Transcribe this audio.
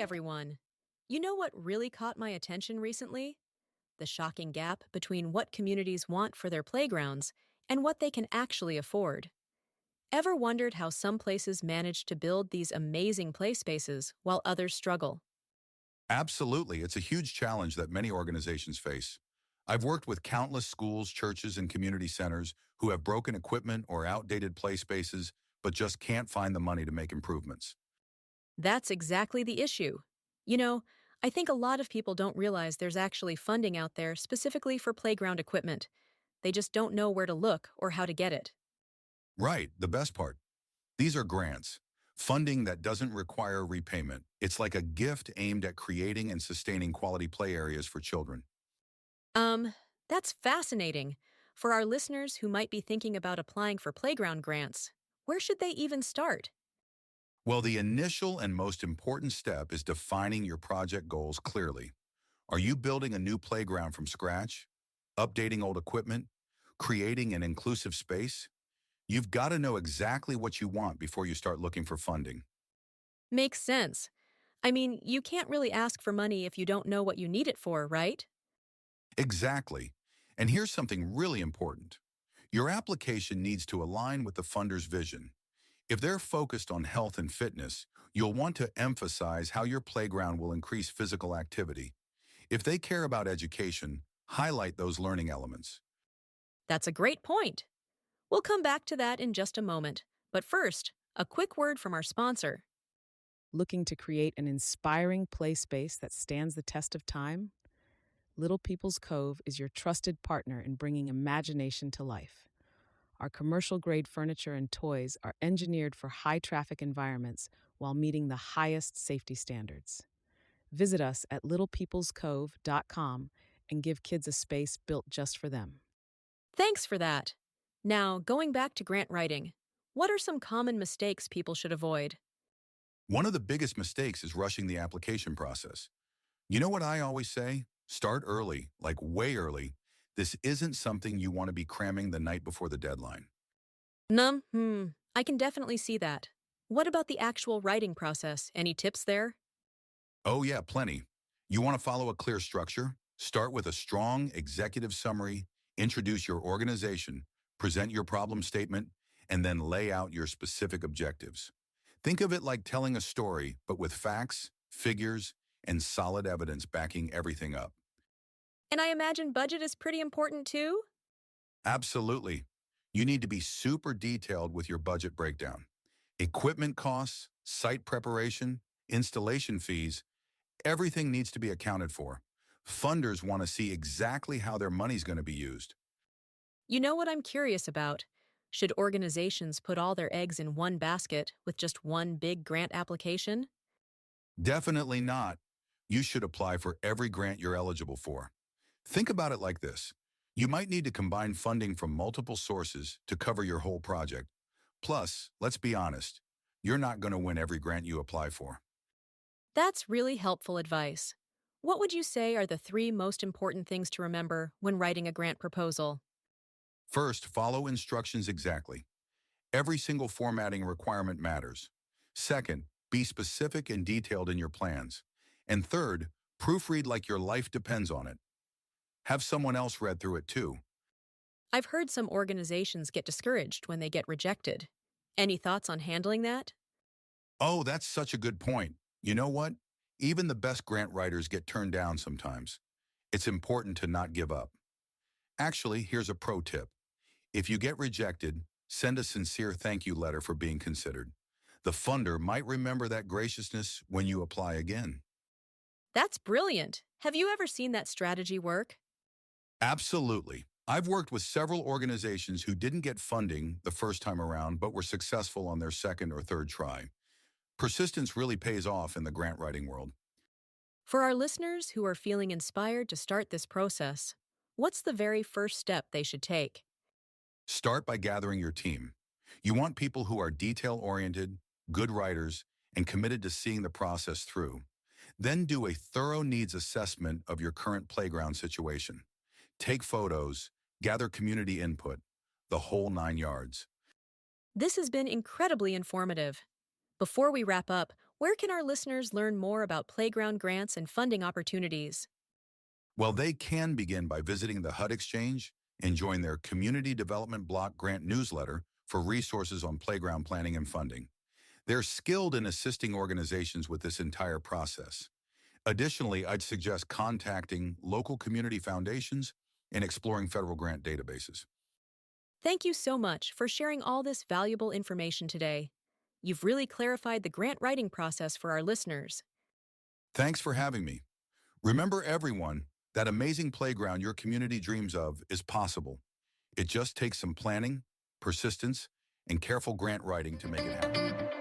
everyone. You know what really caught my attention recently? The shocking gap between what communities want for their playgrounds and what they can actually afford. Ever wondered how some places manage to build these amazing play spaces while others struggle? Absolutely. It's a huge challenge that many organizations face. I've worked with countless schools, churches, and community centers who have broken equipment or outdated play spaces, but just can't find the money to make improvements. That's exactly the issue. You know, I think a lot of people don't realize there's actually funding out there specifically for playground equipment. They just don't know where to look or how to get it. Right, the best part. These are grants, funding that doesn't require repayment. It's like a gift aimed at creating and sustaining quality play areas for children. Um, that's fascinating. For our listeners who might be thinking about applying for playground grants, where should they even start? Well, the initial and most important step is defining your project goals clearly. Are you building a new playground from scratch? Updating old equipment? Creating an inclusive space? You've got to know exactly what you want before you start looking for funding. Makes sense. I mean, you can't really ask for money if you don't know what you need it for, right? Exactly. And here's something really important. Your application needs to align with the funder's vision. If they're focused on health and fitness, you'll want to emphasize how your playground will increase physical activity. If they care about education, highlight those learning elements. That's a great point. We'll come back to that in just a moment. But first, a quick word from our sponsor. Looking to create an inspiring play space that stands the test of time? Little People's Cove is your trusted partner in bringing imagination to life. Our commercial grade furniture and toys are engineered for high traffic environments while meeting the highest safety standards. Visit us at littlepeoplescove.com and give kids a space built just for them. Thanks for that. Now, going back to grant writing, what are some common mistakes people should avoid? One of the biggest mistakes is rushing the application process. You know what I always say? Start early, like way early. This isn't something you want to be cramming the night before the deadline. I can definitely see that. What about the actual writing process? Any tips there? Oh yeah, plenty. You want to follow a clear structure? Start with a strong executive summary, introduce your organization, present your problem statement, and then lay out your specific objectives. Think of it like telling a story, but with facts, figures, and solid evidence backing everything up. And I imagine budget is pretty important too? Absolutely. You need to be super detailed with your budget breakdown. Equipment costs, site preparation, installation fees, everything needs to be accounted for. Funders want to see exactly how their money's going to be used. You know what I'm curious about? Should organizations put all their eggs in one basket with just one big grant application? Definitely not. You should apply for every grant you're eligible for. Think about it like this. You might need to combine funding from multiple sources to cover your whole project. Plus, let's be honest, you're not going to win every grant you apply for. That's really helpful advice. What would you say are the three most important things to remember when writing a grant proposal? First, follow instructions exactly. Every single formatting requirement matters. Second, be specific and detailed in your plans. And third, proofread like your life depends on it. Have someone else read through it too. I've heard some organizations get discouraged when they get rejected. Any thoughts on handling that? Oh, that's such a good point. You know what? Even the best grant writers get turned down sometimes. It's important to not give up. Actually, here's a pro tip. If you get rejected, send a sincere thank you letter for being considered. The funder might remember that graciousness when you apply again. That's brilliant. Have you ever seen that strategy work? Absolutely. I've worked with several organizations who didn't get funding the first time around, but were successful on their second or third try. Persistence really pays off in the grant writing world. For our listeners who are feeling inspired to start this process, what's the very first step they should take? Start by gathering your team. You want people who are detail-oriented, good writers, and committed to seeing the process through. Then do a thorough needs assessment of your current playground situation. Take photos, gather community input, the whole 9 yards. This has been incredibly informative. Before we wrap up, Where can our listeners learn more about playground grants and funding opportunities? Well, they can begin by visiting the HUD Exchange and join their Community Development Block Grant newsletter for resources on playground planning and funding. They're skilled in assisting organizations with this entire process. Additionally, I'd suggest contacting local community foundations and exploring federal grant databases. Thank you so much for sharing all this valuable information today. You've really clarified the grant writing process for our listeners. Thanks for having me. Remember, everyone, that amazing playground your community dreams of is possible. It just takes some planning, persistence, and careful grant writing to make it happen.